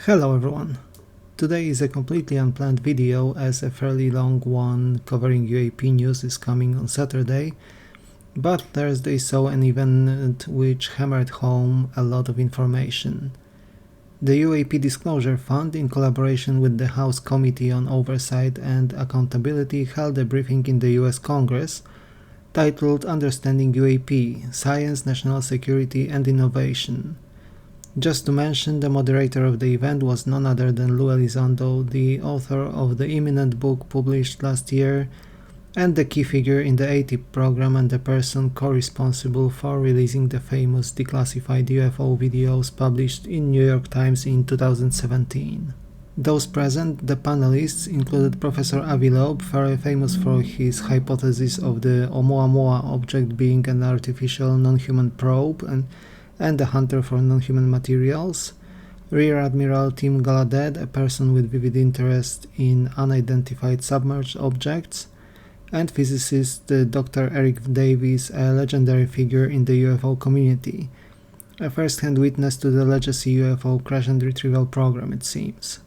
Hello everyone. Today is a completely unplanned video as a fairly long one covering UAP news is coming on Saturday, but Thursday saw an event which hammered home a lot of information. The UAP Disclosure Fund, in collaboration with the House Committee on Oversight and Accountability, held a briefing in the US Congress titled Understanding UAP, Science, National Security and Innovation. Just to mention, the moderator of the event was none other than Alzando, the author of the imminent book published last year, and the key figure in the ATIP program and the person co-responsible for releasing the famous declassified UFO videos published in New York Times in 2017. Those present, the panelists, included Professor Avi Loeb, very famous for his hypothesis of the Oumuamua object being an artificial non-human probe, and the hunter for non-human materials, Rear Admiral Tim Gallaudet, a person with vivid interest in unidentified submerged objects, and physicist Dr. Eric Davies, a legendary figure in the UFO community, a first-hand witness to the legacy UFO crash-and-retrieval program, it seems.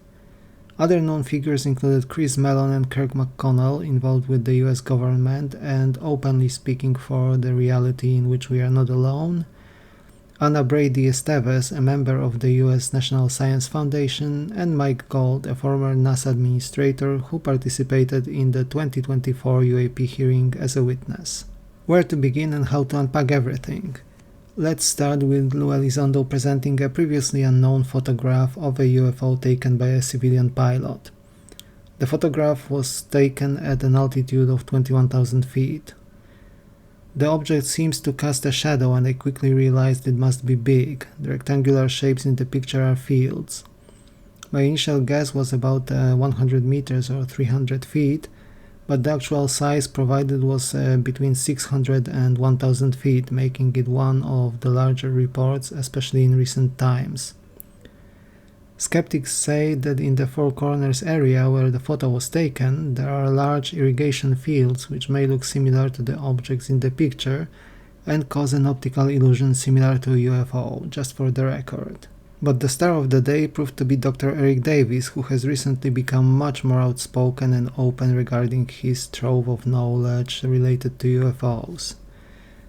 Other known figures included Chris Mellon and Kirk McConnell, involved with the US government and openly speaking for the reality in which we are not alone, Anna Brady Esteves, a member of the US National Science Foundation, and Mike Gold, a former NASA administrator who participated in the 2024 UAP hearing as a witness. Where to begin and how to unpack everything? Let's start with Lou Elizondo presenting a previously unknown photograph of a UFO taken by a civilian pilot. The photograph was taken at an altitude of 21,000 feet. The object seems to cast a shadow, and I quickly realized it must be big. The rectangular shapes in the picture are fields. My initial guess was about 100 meters or 300 feet, but the actual size provided was between 600 and 1000 feet, making it one of the larger reports, especially in recent times. Skeptics say that in the Four Corners area where the photo was taken, there are large irrigation fields which may look similar to the objects in the picture and cause an optical illusion similar to a UFO, just for the record. But the star of the day proved to be Dr. Eric Davies, who has recently become much more outspoken and open regarding his trove of knowledge related to UFOs.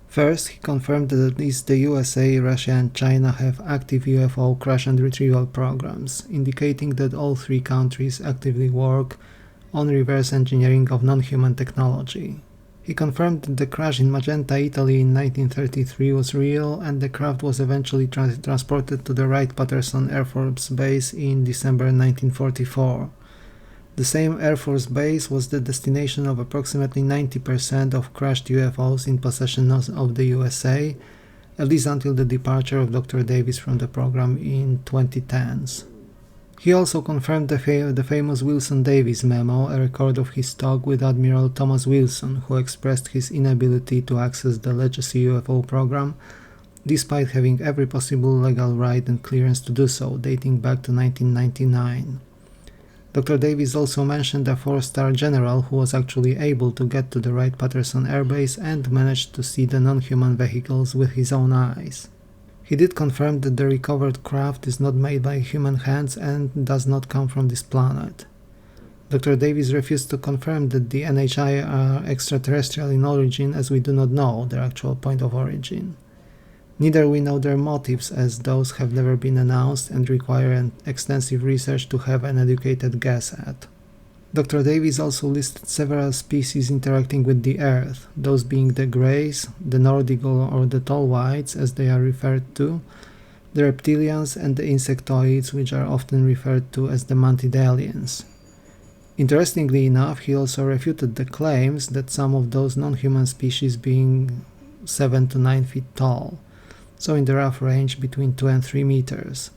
First, he confirmed that at least the USA, Russia and China have active UFO crash and retrieval programs, indicating that all three countries actively work on reverse engineering of non-human technology. He confirmed that the crash in Magenta, Italy in 1933 was real, and the craft was eventually transported to the Wright-Patterson Air Force Base in December 1944. The same Air Force Base was the destination of approximately 90% of crashed UFOs in possession of the USA, at least until the departure of Dr. Davies from the program in 2010s. He also confirmed the famous Wilson-Davies memo, a record of his talk with Admiral Thomas Wilson, who expressed his inability to access the legacy UFO program, despite having every possible legal right and clearance to do so, dating back to 1999. Dr. Davies also mentioned a four-star general who was actually able to get to the Wright-Patterson Air Base and managed to see the non-human vehicles with his own eyes. He did confirm that the recovered craft is not made by human hands and does not come from this planet. Dr. Davies refused to confirm that the NHI are extraterrestrial in origin, as we do not know their actual point of origin. Neither we know their motives, as those have never been announced and require an extensive research to have an educated guess at. Dr. Davies also listed several species interacting with the Earth, those being the Greys, the Nordic or the Tall Whites as they are referred to, the Reptilians and the Insectoids, which are often referred to as the Mantid aliens. Interestingly enough, he also refuted the claims that some of those non-human species being 7 to 9 feet tall, so in the rough range between 2 and 3 meters.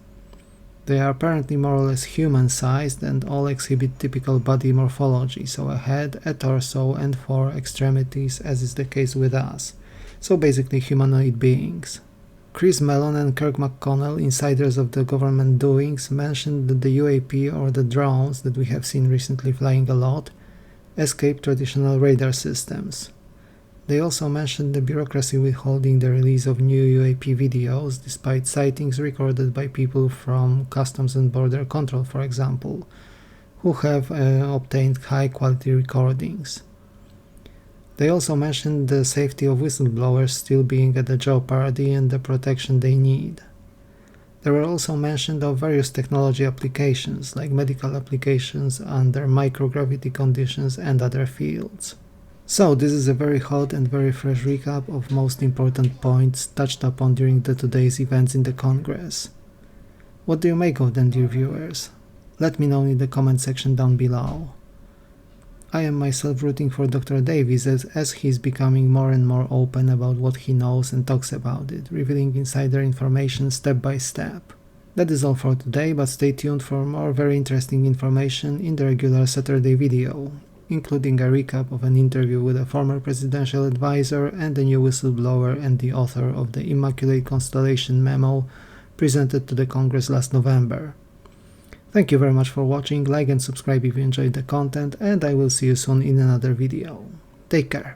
They are apparently more or less human-sized and all exhibit typical body morphology, so a head, a torso and 4 extremities, as is the case with us, so basically humanoid beings. Chris Mellon and Kirk McConnell, insiders of the government doings, mentioned that the UAP, or the drones that we have seen recently flying a lot, escape traditional radar systems. They also mentioned the bureaucracy withholding the release of new UAP videos, despite sightings recorded by people from Customs and Border Control, for example, who have obtained high-quality recordings. They also mentioned the safety of whistleblowers still being at the job party and the protection they need. There were also mentioned of various technology applications, like medical applications under microgravity conditions and other fields. So this is a very hot and very fresh recap of most important points touched upon during today's events in the Congress. What do you make of them, dear viewers? Let me know in the comment section down below. I am myself rooting for Dr. Davies as he's becoming more and more open about what he knows and talks about it, revealing insider information step by step. That is all for today, but stay tuned for more very interesting information in the regular Saturday video, including a recap of an interview with a former presidential advisor and a new whistleblower and the author of the Immaculate Constellation memo presented to the Congress last November. Thank you very much for watching, like and subscribe if you enjoyed the content, and I will see you soon in another video. Take care!